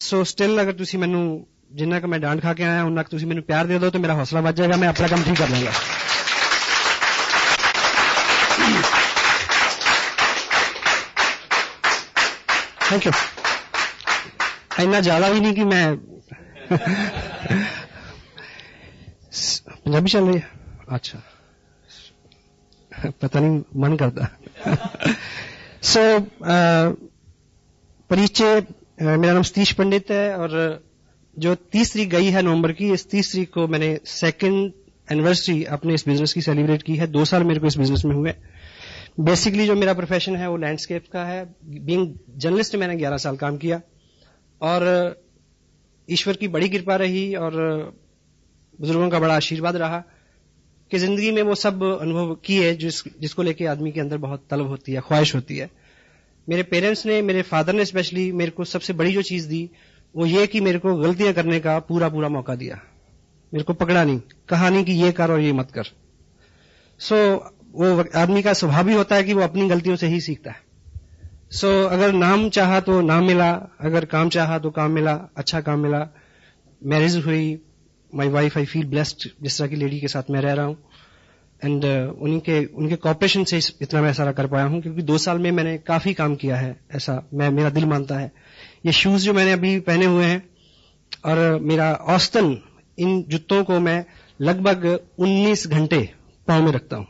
ਸੋ still ਅਗਰ ਤੁਸੀਂ ਮੈਨੂੰ ਜਿੰਨਾ ਕਿ ਮੈਂ ਡਾਂਟ ਖਾ ਕੇ ਆਇਆ ਉਹਨਾਂ ਕਿ ਤੁਸੀਂ ਮੈਨੂੰ ਪਿਆਰ ਦੇ ਦਿਓ ਤਾਂ ਮੇਰਾ ਹੌਸਲਾ ਵੱਧ ਜਾਏਗਾ, ਮੈਂ ਆਪਣਾ ਕੰਮ ਠੀਕ ਕਰ ਲਵਾਂਗਾ। Thank you. इतना ज्यादा भी नहीं कि मैं पंजाबी चल रही है, अच्छा पता नहीं मन करता। सो परिचय, मेरा नाम सतीश पंडित है और जो 30 तारीख गई है नवंबर की, इस 30 तारीख को मैंने 2nd एनिवर्सरी अपने इस बिजनेस की सेलिब्रेट की है। 2 साल मेरे को इस बिजनेस में हुए। बेसिकली जो मेरा प्रोफेशन है वो लैंडस्केप का है। बीइंग जर्नलिस्ट मैंने 11 साल काम किया और ईश्वर की बड़ी कृपा रही और बुजुर्गों का बड़ा आशीर्वाद रहा कि जिंदगी में वो सब अनुभव किए जिसको लेके आदमी के अंदर बहुत तलब होती है, ख्वाहिश होती है। मेरे पेरेंट्स ने, मेरे फादर ने स्पेशली मेरे को सबसे बड़ी जो चीज दी वो ये कि मेरे को गलतियां करने का पूरा मौका दिया। मेरे को पकड़ा नहीं, कहा नहीं कि ये कर और ये मत कर। सो वो आदमी का स्वभाव भी होता है कि वो अपनी गलतियों से ही सीखता है। सो अगर नाम चाहा तो नाम मिला, अगर काम चाहा तो काम मिला, अच्छा काम मिला। मैरिज हुई, my wife, I feel blessed जिस तरह की लेडी के साथ मैं रह रहा हूं एंड उनके कॉपरेशन से इतना मैं सारा कर पाया हूं क्योंकि 2 साल में मैंने काफी काम किया है, ऐसा मेरा दिल मानता है। ये शूज जो मैंने अभी पहने हुए हैं और मेरा औसतन इन जूतों को मैं लगभग 19 घंटे पांव में रखता हूं।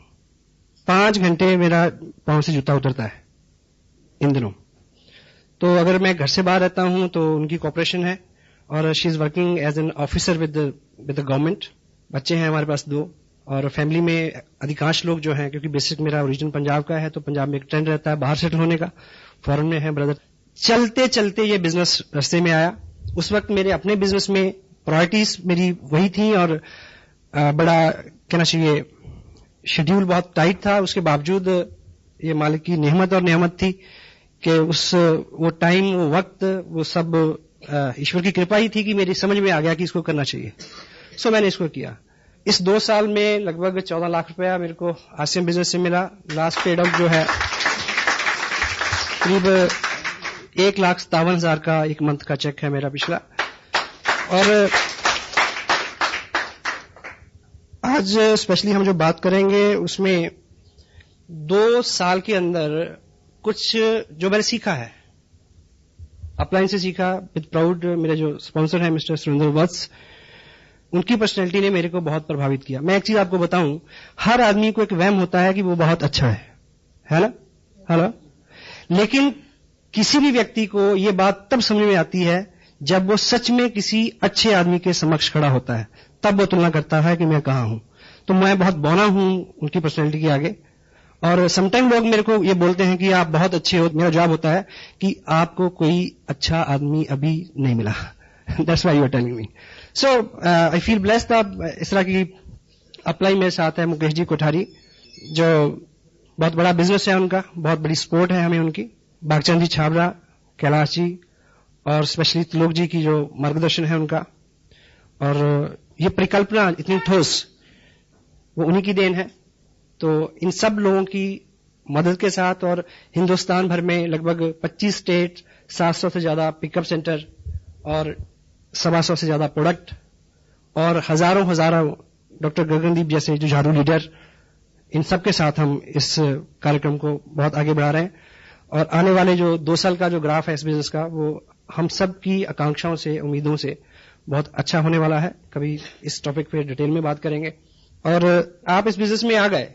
5 घंटे मेरा पांव से जूता उतरता है इन दिनों। तो अगर मैं घर से बाहर रहता हूं तो उनकी कॉपरेशन है और she is working as an officer with the government. बच्चे हैं हमारे पास 2 और फैमिली में अधिकांश लोग जो हैं, क्योंकि बेसिक मेरा ओरिजिन पंजाब का है तो पंजाब में एक ट्रेंड रहता है बाहर सेटल होने का। फॉरेन में है ब्रदर। चलते चलते ये बिजनेस रास्ते में आया। उस वक्त मेरे अपने बिजनेस में प्रायोरिटीज मेरी वही थी और बड़ा कहना चाहिए शेड्यूल बहुत टाइट था। उसके बावजूद ये मालिक की नेमत और नेमत थी कि वो टाइम, वो वक्त, वो सब ईश्वर की कृपा ही थी कि मेरी समझ में आ गया कि इसको करना चाहिए। सो मैंने इसको किया। इस 2 साल में लगभग 14 लाख रुपया मेरे को आसियम बिजनेस से मिला। लास्ट पेड आउट जो है करीब 1,57,000 का एक मंथ का चेक है मेरा पिछला। और आज स्पेशली हम जो बात करेंगे उसमें 2 साल के अंदर कुछ जो मैंने सीखा है, अपलाइन से सीखा विद प्राउड। मेरे जो स्पॉन्सर है मिस्टर सुरेंद्र वत्स, उनकी पर्सनैलिटी ने मेरे को बहुत प्रभावित किया। मैं एक चीज आपको बताऊं, हर आदमी को एक वहम होता है कि वो बहुत अच्छा है ना? हेलो। लेकिन किसी भी व्यक्ति को ये बात तब समझ में आती है जब वो सच में किसी अच्छे आदमी के समक्ष खड़ा होता है, तब वो तुलना करता है कि मैं कहां हूं। तो मैं बहुत बौना हूं उनकी पर्सनैलिटी के आगे। और समटाइम लोग मेरे को ये बोलते हैं कि आप बहुत अच्छे हो। मेरा जवाब होता है कि आपको कोई अच्छा आदमी अभी नहीं मिला। That's why you are telling me. So I feel blessed. इस तरह की अप्लाई मेरे साथ है मुकेश जी कोठारी, जो बहुत बड़ा बिजनेस है उनका, बहुत बड़ी सपोर्ट है हमें उनकी। बागचंद जी छाबरा, कैलाश जी और स्पेशली त्रिलोक जी की जो मार्गदर्शन है उनका, और ये परिकल्पना इतनी ठोस, वो उन्हीं की देन है। तो इन सब लोगों की मदद के साथ और हिंदुस्तान भर में लगभग 25 स्टेट, 700 से ज्यादा पिकअप सेंटर और 125 से ज्यादा प्रोडक्ट और हजारों डॉक्टर गगनदीप जैसे जो झाड़ू लीडर, इन सब के साथ हम इस कार्यक्रम को बहुत आगे बढ़ा रहे हैं। और आने वाले जो 2 साल का जो ग्राफ है इस बिजनेस का, वो हम सब की आकांक्षाओं से, उम्मीदों से बहुत अच्छा होने वाला है। कभी इस टॉपिक पे डिटेल में बात करेंगे। और आप इस बिजनेस में आ गए।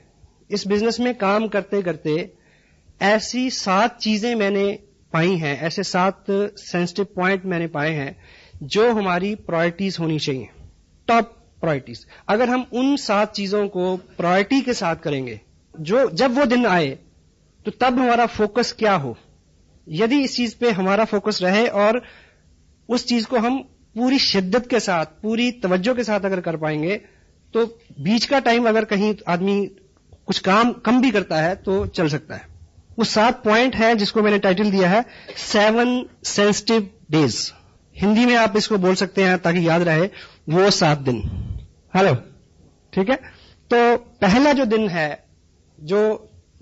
इस बिजनेस में काम करते करते ऐसी 7 चीजें मैंने पाई हैं, ऐसे 7 सेंसिटिव पॉइंट मैंने पाए हैं जो हमारी प्रायोरिटीज होनी चाहिए, टॉप प्रायोरिटीज। अगर हम उन 7 चीजों को प्रायोरिटी के साथ करेंगे, जो जब वो दिन आए तो तब हमारा फोकस क्या हो, यदि इस चीज पे हमारा फोकस रहे और उस चीज को हम पूरी शिद्दत के साथ, पूरी तवज्जो के साथ अगर कर पाएंगे, तो बीच का टाइम अगर कहीं आदमी कुछ काम कम भी करता है तो चल सकता है। वो 7 पॉइंट है जिसको मैंने टाइटल दिया है 7 सेंसिटिव डेज। हिंदी में आप इसको बोल सकते हैं ताकि याद रहे, वो 7 दिन। हेलो, ठीक है। तो पहला जो दिन है, जो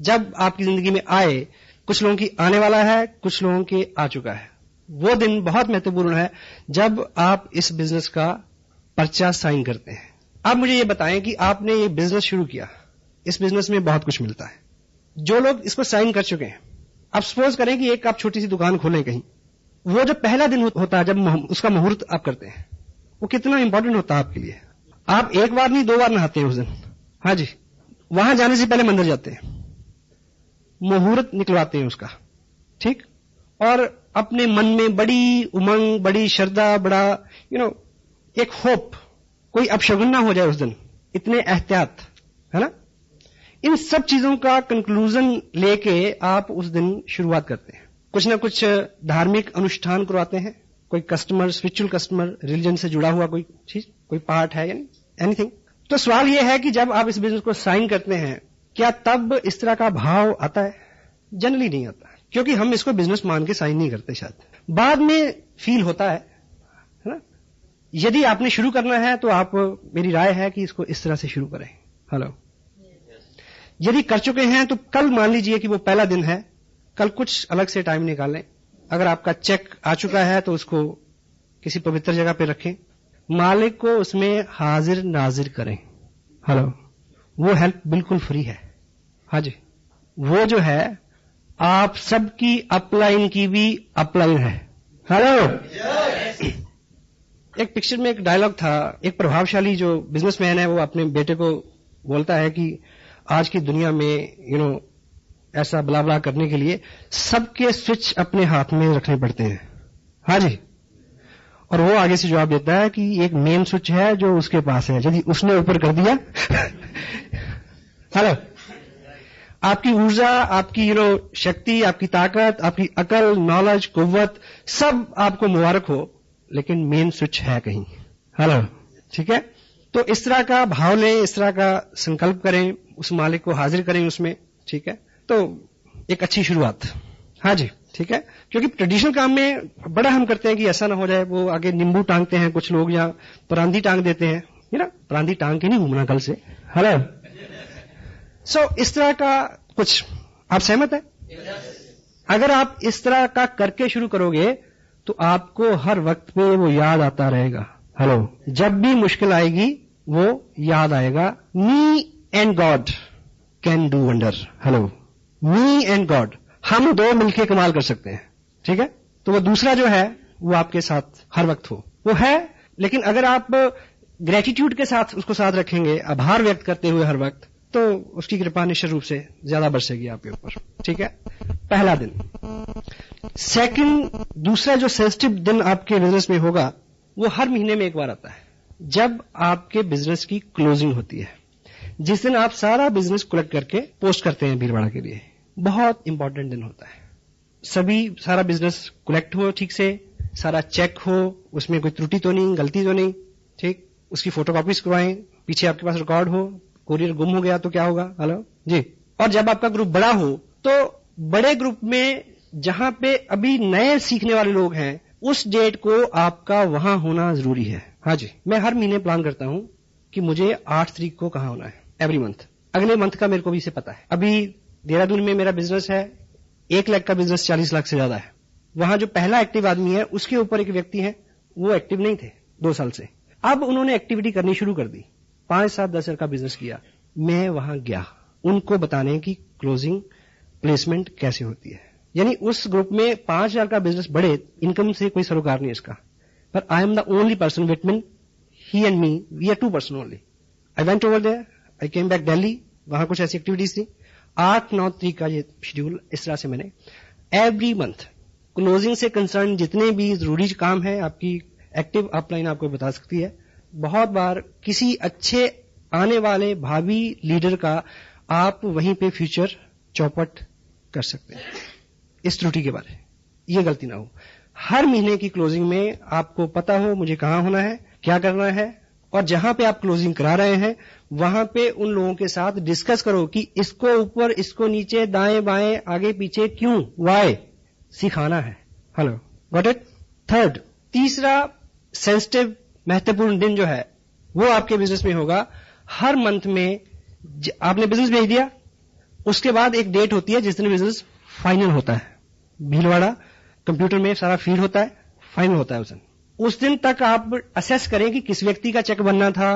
जब आपकी जिंदगी में आए, कुछ लोगों की आने वाला है, कुछ लोगों के आ चुका है। वो दिन बहुत महत्वपूर्ण है जब आप इस बिजनेस का पर्चा साइन करते हैं। आप मुझे ये बताएं कि आपने ये बिजनेस शुरू किया, इस बिजनेस में बहुत कुछ मिलता है। जो लोग इसको साइन कर चुके हैं, आप सपोज करें कि एक आप छोटी सी दुकान खोलें कहीं, वो जो पहला दिन होता है जब उसका मुहूर्त आप करते हैं, वो कितना इंपॉर्टेंट होता है आपके लिए। आप एक बार नहीं 2 बार नहाते हैं उस दिन। हाँ जी, वहां जाने से पहले मंदिर जाते हैं, मुहूर्त निकलवाते हैं उसका, ठीक, और अपने मन में बड़ी उमंग, बड़ी श्रद्धा, बड़ा एक होप, कोई अपशगुन ना हो जाए उस दिन, इतने एहतियात, है ना। इन सब चीजों का कंक्लूजन लेके आप उस दिन शुरुआत करते हैं। कुछ ना कुछ धार्मिक अनुष्ठान करवाते हैं, कोई कस्टमर, स्पिरिचुअल कस्टमर, रिलीजन से जुड़ा हुआ कोई चीज, कोई पार्ट है, यानी एनीथिंग। तो सवाल यह है कि जब आप इस बिजनेस को साइन करते हैं, क्या तब इस तरह का भाव आता है? जनरली नहीं आता, क्योंकि हम इसको बिजनेस मान के साइन नहीं करते। शायद बाद में फील होता है ना। यदि आपने शुरू करना है तो आप, मेरी राय है कि इसको इस तरह से शुरू करें। हेलो, यदि कर चुके हैं तो कल मान लीजिए कि वो पहला दिन है, कल कुछ अलग से टाइम निकालें। अगर आपका चेक आ चुका है तो उसको किसी पवित्र जगह पे रखें, मालिक को उसमें हाजिर नाजिर करें। हेलो, वो हेल्प बिल्कुल फ्री है। हाँ जी, वो जो है आप सबकी अपलाइन की भी अपलाइन है। हेलो, एक पिक्चर में एक डायलॉग था, एक प्रभावशाली जो बिजनेसमैन है वो अपने बेटे को बोलता है कि आज की दुनिया में ऐसा बला बला करने के लिए सबके स्विच अपने हाथ में रखने पड़ते हैं। हाँ जी, और वो आगे से जवाब देता है कि एक मेन स्विच है जो उसके पास है, यदि उसने ऊपर कर दिया हेलो, आपकी ऊर्जा, आपकी शक्ति, आपकी ताकत, आपकी अकल, नॉलेज, कुव्वत, सब आपको मुबारक हो, लेकिन मेन स्विच है कहीं। हेलो, ठीक है। तो इस तरह का भाव लें, इस तरह का संकल्प करें, उस मालिक को हाजिर करें उसमें, ठीक है। तो एक अच्छी शुरुआत। हाँ जी, ठीक है। क्योंकि ट्रेडिशनल काम में बड़ा हम करते हैं कि ऐसा ना हो जाए, वो आगे नींबू टांगते हैं कुछ लोग, या परांदी टांग देते हैं, परांदी टांग के नहीं घूमना कल से। हेलो, सो इस तरह का कुछ, आप सहमत है? अगर आप इस तरह का करके शुरू करोगे तो आपको हर वक्त पे वो याद आता रहेगा। हेलो, जब भी मुश्किल आएगी वो याद आएगा, me and God can do wonder. Hello, me and God, हम दो मिलके कमाल कर सकते हैं, ठीक है। तो वो दूसरा जो है वो आपके साथ हर वक्त हो, वो है। लेकिन अगर आप ग्रेटिट्यूड के साथ उसको साथ रखेंगे, आभार व्यक्त करते हुए हर वक्त, तो उसकी कृपा निश्चित रूप से ज्यादा बरसेगी आपके ऊपर, ठीक है। पहला दिन। सेकंड, दूसरा जो सेंसिटिव दिन आपके बिजनेस में होगा वो हर महीने में एक बार आता है, जब आपके बिजनेस की क्लोजिंग होती है। जिस दिन आप सारा बिजनेस कलेक्ट करके पोस्ट करते हैं भीलवाड़ा के लिए, बहुत इंपॉर्टेंट दिन होता है। सारा बिजनेस कलेक्ट हो ठीक से, सारा चेक हो, उसमें कोई त्रुटि तो नहीं, गलती तो नहीं, ठीक। उसकी फोटोकॉपीज करवाएं, पीछे आपके पास रिकॉर्ड हो, कोरियर गुम हो गया तो क्या होगा। हेलो जी। और जब आपका ग्रुप बड़ा हो तो बड़े ग्रुप में जहां पे अभी नए सीखने वाले लोग हैं, उस डेट को आपका वहां होना जरूरी है। हाँ जी, मैं हर महीने प्लान करता हूं कि मुझे 8 तारीख को कहां होना है, एवरी मंथ। अगले मंथ का मेरे को भी इसे पता है। अभी देहरादून में मेरा बिजनेस है, 1 लाख का बिजनेस 40 लाख से ज्यादा है। वहां जो पहला एक्टिव आदमी है उसके ऊपर एक व्यक्ति है, वो एक्टिव नहीं थे 2 साल से, अब उन्होंने एक्टिविटी करनी शुरू कर दी, 5, 7, 10 हजार का बिजनेस किया। मैं वहां गया उनको बताने की क्लोजिंग प्लेसमेंट कैसे होती है। यानी उस ग्रुप में 5,000 का बिजनेस बढ़े, इनकम से कोई सरोकार नहीं इसका, पर I am the only person between he and me, we are 2 person only. I went over there, I came back Delhi, वहां कुछ ऐसी एक्टिविटीज थी। 8-9 तारीख का ये शेड्यूल, इस तरह से मैंने एवरी मंथ क्लोजिंग से कंसर्न जितने भी जरूरी काम है, आपकी एक्टिव अपलाइन आपको बता सकती है। बहुत बार किसी अच्छे आने वाले भावी लीडर का आप वहीं पे फ्यूचर चौपट कर सकते हैं, इस त्रुटि के बारे, ये गलती ना हो। हर महीने की क्लोजिंग में आपको पता हो मुझे कहां होना है, क्या करना है, और जहां पे आप क्लोजिंग करा रहे हैं वहां पे उन लोगों के साथ डिस्कस करो कि इसको ऊपर, इसको नीचे, दाएं बाएं, आगे पीछे, क्यों, वाई, सिखाना है। Hello, got it. थर्ड, तीसरा सेंसिटिव महत्वपूर्ण दिन जो है वो आपके बिजनेस में होगा, हर मंथ में आपने बिजनेस भेज दिया, उसके बाद एक डेट होती है जिस दिन बिजनेस फाइनल होता है। भीलवाड़ा कंप्यूटर में सारा फीड होता है, फाइनल होता है उस दिन तक आप असेस करें कि किस व्यक्ति का चेक बनना था,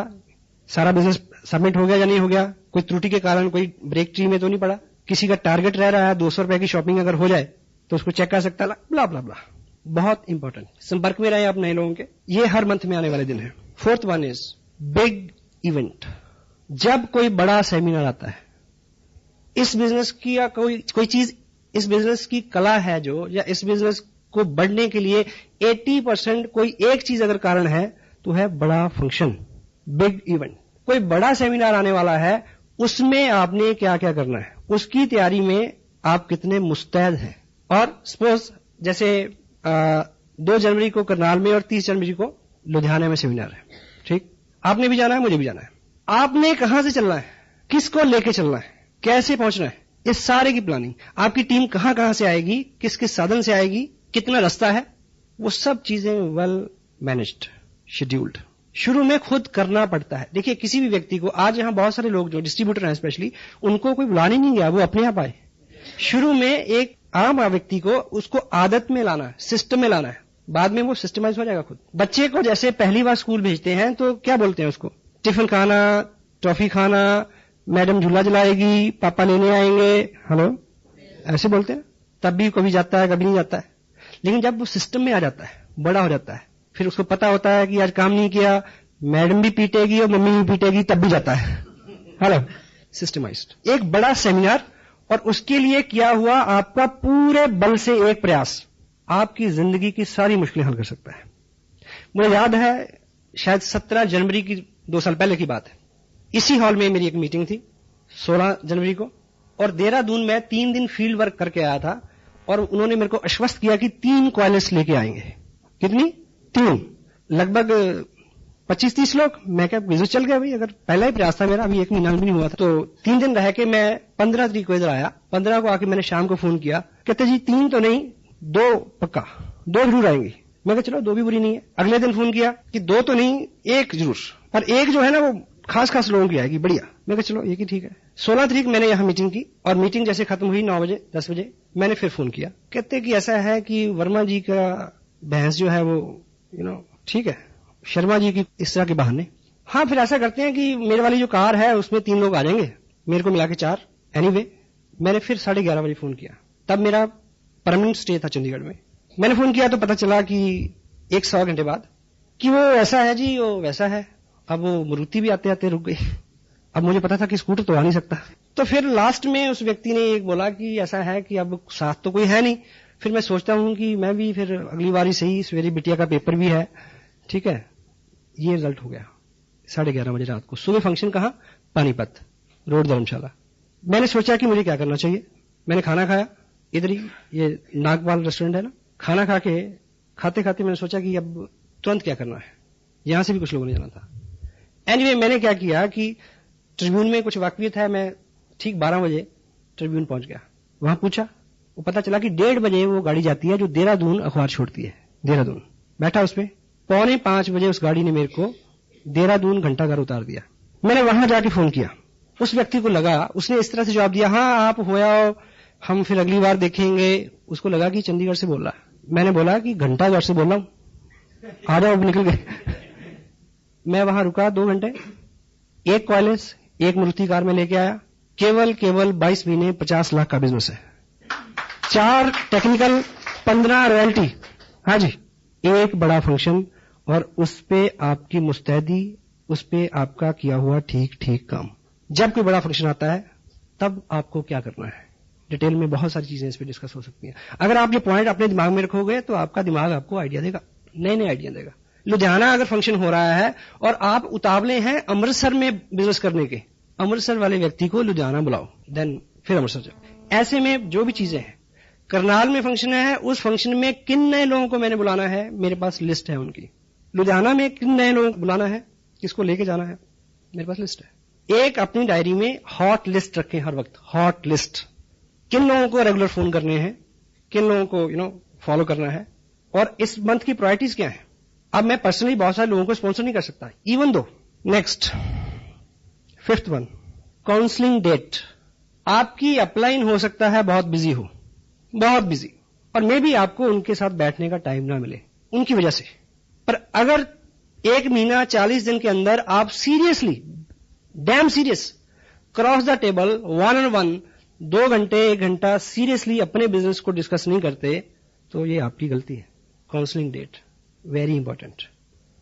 सारा बिजनेस सबमिट हो गया या नहीं हो गया, कोई त्रुटि के कारण कोई ब्रेक ट्री में तो नहीं पड़ा, किसी का टारगेट रह रहा है 200 रुपए की शॉपिंग अगर हो जाए तो उसको चेक कर सकता है, ब्ला ब्ला ब्ला। बहुत इंपॉर्टेंट, संपर्क में रहे आप नए लोगों के, ये हर मंथ में आने वाले दिन है। Fourth one is big event. जब कोई बड़ा सेमिनार आता है, इस बिजनेस की या कोई चीज, इस बिजनेस की कला है जो, या इस बिजनेस को बढ़ने के लिए 80% कोई एक चीज अगर कारण है तो है बड़ा फंक्शन, बिग इवेंट। कोई बड़ा सेमिनार आने वाला है, उसमें आपने क्या क्या करना है, उसकी तैयारी में आप कितने मुस्तैद हैं। और सपोज जैसे 2 जनवरी को करनाल में और 30 जनवरी को लुधियाना में सेमिनार है, ठीक, आपने भी जाना है, मुझे भी जाना है। आपने कहां से चलना है, किसको लेके चलना है, कैसे पहुंचना है, इस सारे की प्लानिंग, आपकी टीम कहां कहां से आएगी, किस किस साधन से आएगी, कितना रास्ता है, वो सब चीजें वेल मैनेज्ड, शेड्यूल्ड शुरू में खुद करना पड़ता है। देखिए किसी भी व्यक्ति को, आज यहां बहुत सारे लोग जो डिस्ट्रीब्यूटर हैं स्पेशली, उनको कोई बुलाने नहीं गया, वो अपने आप आए। शुरू में एक आम व्यक्ति को उसको आदत में लाना है, सिस्टम में लाना है, बाद में वो सिस्टमाइज हो जाएगा खुद। बच्चे को जैसे पहली बार स्कूल भेजते हैं तो क्या बोलते हैं उसको, टिफिन खाना, टॉफी खाना, मैडम झूला जलाएगी, पापा लेने आएंगे, हेलो, ऐसे बोलते हैं। तब भी कभी जाता है, कभी नहीं जाता है। लेकिन जब वो सिस्टम में आ जाता है, बड़ा हो जाता है, फिर उसको पता होता है कि आज काम नहीं किया, मैडम भी पीटेगी और मम्मी भी पीटेगी, तब भी जाता है, हेलो, सिस्टमाइज्ड। एक बड़ा सेमिनार और उसके लिए किया हुआ आपका पूरे बल से एक प्रयास आपकी जिंदगी की सारी मुश्किलें हल कर सकता है। मुझे याद है शायद 17 जनवरी की 2 साल पहले की बात है, इसी हॉल में मेरी एक मीटिंग थी 16 जनवरी को, और देहरादून में 3 दिन फील्ड वर्क करके आया था, और उन्होंने मेरे को आश्वस्त किया कि 3 क्वालिस्ट लेके आएंगे। कितनी? 3, लगभग 25-30 लोग। मैं क्या बिजनेस चल गया भाई, अगर पहला ही प्रयास था मेरा, अभी 1 महीना भी नहीं हुआ था। तो 3 दिन रह के मैं 15 तारीख को इधर आया। 15 को आके मैंने शाम को फोन किया, कहते जी 3 तो नहीं, 2 पक्का, 2 जरूर आएंगी। मैं कहा चलो 2 भी बुरी नहीं है। अगले दिन फोन किया कि 2 तो नहीं, 1 जरूर, और 1 जो है ना वो खास लोगों की आएगी, बढ़िया। मैं कहा चलो 1 ही ठीक है। 16 तारीख मैंने यहाँ मीटिंग की, और मीटिंग जैसे खत्म हुई 9 बजे 10 बजे मैंने फिर फोन किया, कहते कि ऐसा है कि वर्मा जी का भैंस जो है वो ठीक है, शर्मा जी की इस तरह के बहाने। हाँ, फिर ऐसा करते हैं कि मेरे वाली जो कार है उसमें 3 लोग आ जाएंगे, मेरे को मिला के 4। एनीवे, मैंने फिर 11:30 बजे फोन किया, तब मेरा परमानेंट स्टे था चंडीगढ़ में। मैंने फोन किया तो पता चला कि 100 घंटे बाद कि वो ऐसा है जी, वो वैसा है। अब वो मारुति भी आते आते रुक गई। अब मुझे पता था कि स्कूटर तो आ नहीं सकता, तो फिर लास्ट में उस व्यक्ति ने एक बोला कि ऐसा है कि अब साथ तो कोई है नहीं। फिर मैं सोचता हूं कि मैं भी फिर अगली बारी सही, सवेरे बिटिया का पेपर भी है, ठीक है। ये रिजल्ट हो गया 11:30 बजे रात को। सुबह फंक्शन कहाँ? पानीपत रोड, धर्मशाला। मैंने सोचा कि मुझे क्या करना चाहिए। मैंने खाना खाया इधर ही, ये नागपाल रेस्टोरेंट है ना, खाना खा के खाते खाते मैंने सोचा कि अब तुरंत क्या करना है, यहां से भी कुछ लोगों ने जाना था। एनीवे, मैंने क्या किया कि ट्रिब्यून में कुछ वाकफियत है, मैं ठीक 12 बजे ट्रिब्यून पहुंच गया। वहां पूछा, वो पता चला कि 1:30 बजे वो गाड़ी जाती है जो देहरादून अखबार छोड़ती है। देहरादून बैठा उसमें, 4:45 बजे उस गाड़ी ने मेरे को देहरादून घंटाघर उतार दिया। मैंने वहां जाके फोन किया, उस व्यक्ति को लगा, उसने इस तरह से जवाब दिया, हाँ आप हो आओ, हम फिर अगली बार देखेंगे। उसको लगा कि चंडीगढ़ से बोल रहा है। मैंने बोला कि घंटाघर से बोल रहा हूं, आ जाओ। अब निकल गए। मैं वहां रुका 2 घंटे, 1 क्वालिस, 1 मारुति कार में लेके आया। केवल 22 महीने 50 लाख का बिजनेस है, 4 टेक्निकल, 15 रॉयल्टी। हाँ जी, 1 बड़ा फंक्शन, और उस पे आपकी मुस्तैदी, उस पे आपका किया हुआ ठीक काम। जब कोई बड़ा फंक्शन आता है तब आपको क्या करना है, डिटेल में बहुत सारी चीजें इस पे डिस्कस हो सकती हैं। अगर आप ये पॉइंट अपने दिमाग में रखोगे तो आपका दिमाग आपको आइडिया देगा, नए आइडिया देगा। लुधियाना अगर फंक्शन हो रहा है और आप उतावले हैं अमृतसर में बिजनेस करने के, अमृतसर वाले व्यक्ति को लुधियाना बुलाओ, देन फिर अमृतसर जाओ। ऐसे में जो भी चीजें हैं, करनाल में फंक्शन है, उस फंक्शन में किन नए लोगों को मैंने बुलाना है, मेरे पास लिस्ट है उनकी। लुधियाना में किन नए लोगों को बुलाना है, किसको लेके जाना है, मेरे पास लिस्ट है। एक अपनी डायरी में हॉट लिस्ट रखें हर वक्त, हॉट लिस्ट। किन लोगों को रेगुलर फोन करने हैं, किन लोगों को फॉलो करना है, और इस मंथ की प्रायोरिटीज क्या है। अब मैं पर्सनली बहुत सारे लोगों को स्पॉन्सर नहीं कर सकता, इवन दो। Next, 5th one, counselling date. आपकी अपलाइन हो सकता है बहुत बिजी हो, बहुत बिजी, और मे भी आपको उनके साथ बैठने का टाइम ना मिले उनकी वजह से। पर अगर 1 महीना 40 दिन के अंदर आप seriously, dam serious, cross the table, 1-on-1, 2 घंटे 1 घंटा सीरियसली अपने बिजनेस को डिस्कस नहीं करते, तो ये आपकी गलती है। Counselling date very important.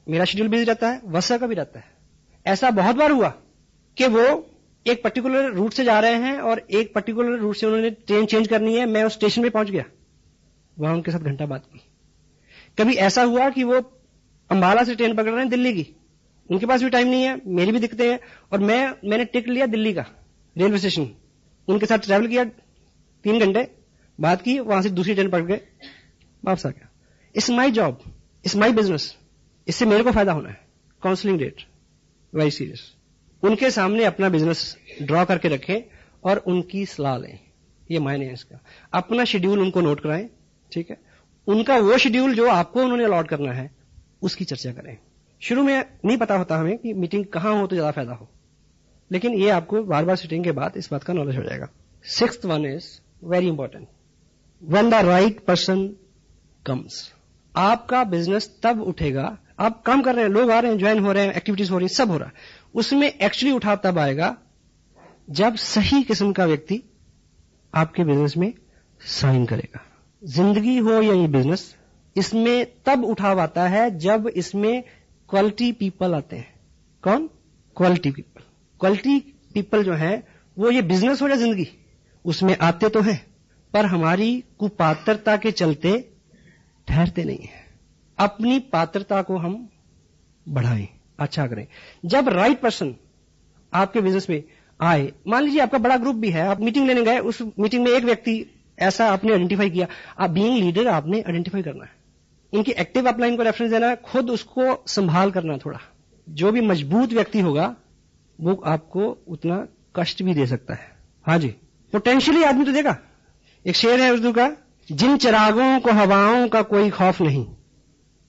मेरा शेड्यूल बिजी रहता है, वर्षा का भी रहता है। ऐसा बहुत बार हुआ कि वो एक पर्टिकुलर रूट से जा रहे हैं और एक पर्टिकुलर रूट से उन्होंने ट्रेन चेंज करनी है, मैं उस स्टेशन पे पहुंच गया, वहां उनके साथ घंटा बात की। कभी ऐसा हुआ कि वो अंबाला से ट्रेन पकड़ रहे हैं दिल्ली की, उनके पास भी टाइम नहीं है, मेरी भी दिक्कतें हैं, और मैंने टिकट लिया दिल्ली का रेलवे स्टेशन, उनके साथ ट्रैवल किया 3 घंटे, बात की, वहां से दूसरी ट्रेन पकड़ गए, वापस आ गया। It's my job, it's my business, इससे मेरे को फायदा होना है। Counselling date very serious. उनके सामने अपना बिजनेस ड्रॉ करके रखें और उनकी सलाह लें, ये मायने है इसका। अपना शेड्यूल उनको नोट कराएं, ठीक है, उनका वो शेड्यूल जो आपको उन्होंने अलॉट करना है उसकी चर्चा करें। शुरू में नहीं पता होता हमें कि मीटिंग कहां हो तो ज्यादा फायदा हो, लेकिन ये आपको बार बार सिटिंग के बाद इस बात का नॉलेज हो जाएगा। 6th one is very important, when the right person comes. आपका बिजनेस तब उठेगा, आप काम कर रहे हैं, लोग आ रहे हैं, ज्वाइन हो रहे हैं, एक्टिविटीज हो रही हैं, सब हो रहा है, उसमें एक्चुअली उठाव तब आएगा जब सही किस्म का व्यक्ति आपके बिजनेस में साइन करेगा। जिंदगी हो या ये बिजनेस, इसमें तब उठाव आता है जब इसमें क्वालिटी पीपल आते हैं। कौन? Quality people. क्वालिटी पीपल जो है वो, ये बिजनेस हो या जिंदगी, उसमें आते तो हैं, पर हमारी कुपात्रता के चलते ठहरते नहीं है। अपनी पात्रता को हम बढ़ाएं, अच्छा करें। जब राइट पर्सन आपके बिजनेस में आए, मान लीजिए आपका बड़ा ग्रुप भी है, आप मीटिंग लेने गए, उस मीटिंग में एक व्यक्ति ऐसा आपने आइडेंटिफाई किया, आप बीइंग लीडर आपने आइडेंटिफाई करना है, उनकी एक्टिव अपलाइन को रेफरेंस देना है, खुद उसको संभाल करना थोड़ा। जो भी मजबूत व्यक्ति होगा वो आपको उतना कष्ट भी दे सकता है। हाँ जी, पोटेंशियली आदमी तो देगा। एक शेर है उर्दू का, जिन चिरागों को हवाओं का कोई खौफ नहीं,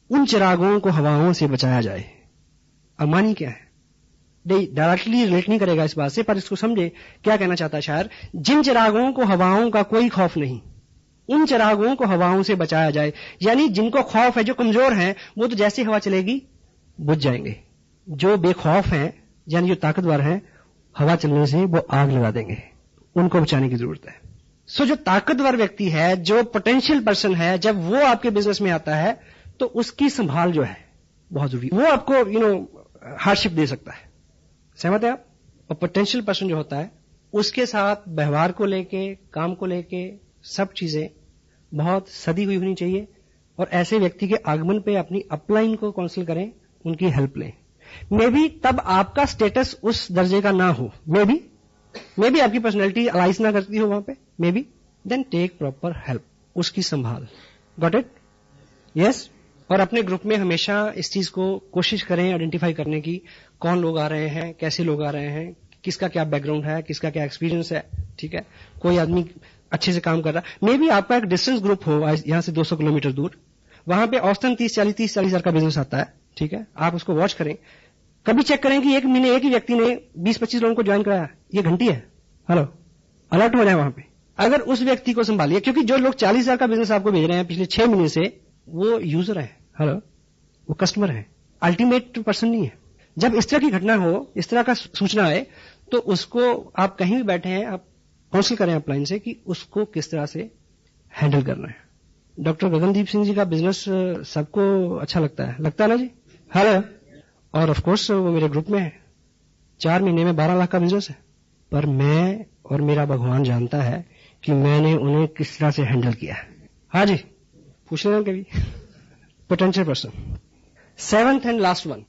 उन चिरागों को हवाओं से बचाया जाए। अमानी क्या है? डायरेक्टली रिलेट नहीं करेगा इस बात से, पर इसको समझे क्या कहना चाहता है शायर। जिन चिरागों को हवाओं का कोई खौफ नहीं, उन चिरागों को हवाओं से बचाया जाए। यानी जिनको खौफ है, जो कमजोर हैं, वो तो जैसे हवा चलेगी बुझ जाएंगे। जो बेखौफ हैं, यानी जो ताकतवर हैं, हवा चलने से वो आग लगा देंगे, उनको बचाने की जरूरत है। सो जो ताकतवर व्यक्ति है, जो पोटेंशियल पर्सन है, जब वो आपके बिजनेस में आता है तो उसकी संभाल जो है बहुत जरूरी। वो आपको हार्डशिप दे सकता है, सहमत है आप? और पोटेंशियल पर्सन जो होता है उसके साथ व्यवहार को लेके, काम को लेके, सब चीजें बहुत सदी हुई होनी चाहिए। और ऐसे व्यक्ति के आगमन पे अपनी अपलाइन को काउंसिल करें, उनकी हेल्प लें। मे बी तब आपका स्टेटस उस दर्जे का ना हो, मे बी आपकी पर्सनैलिटी अलाइज ना करती हो वहां पे, maybe, then take proper help, उसकी संभाल। Got it? यस। और अपने ग्रुप में हमेशा इस चीज को कोशिश करें आइडेंटिफाई करने की, कौन लोग आ रहे हैं, कैसे लोग आ रहे हैं, किसका क्या बैकग्राउंड है, किसका क्या एक्सपीरियंस है, ठीक है। कोई आदमी अच्छे से काम कर रहा है, मे बी आपका एक डिस्टेंस ग्रुप हो यहां से 200 किलोमीटर दूर, वहां पे औसतन 30-40 हजार का बिजनेस आता है, ठीक है। आप उसको वॉच करें, कभी चेक करें कि एक महीने एक ही व्यक्ति ने 20-25 लोगों को ज्वाइन कराया, ये घंटी है, हेलो, अलर्ट हो जाए वहां पे। अगर उस व्यक्ति को संभालिए, क्योंकि जो लोग 40 हजार का बिजनेस आपको भेज रहे हैं पिछले 6 महीने से, वो यूजर है, हेलो, वो कस्टमर है, अल्टीमेट पर्सन नहीं है। जब इस तरह की घटना हो, इस तरह का सूचना आए, तो उसको आप कहीं भी बैठे हैं, आप काउंसिल करें अपलाइन से कि उसको किस तरह से हैंडल करना है। डॉक्टर गगनदीप सिंह जी का बिजनेस सबको अच्छा लगता है ना जी? हेलो। और ऑफ कोर्स वो मेरे ग्रुप में है, 4 महीने में 12 लाख का बिजनेस है, पर मैं और मेरा भगवान जानता है कि मैंने उन्हें किस तरह से हैंडल किया है। हाँ जी, पूछ लेना कभी। Potential person. 7th and last one,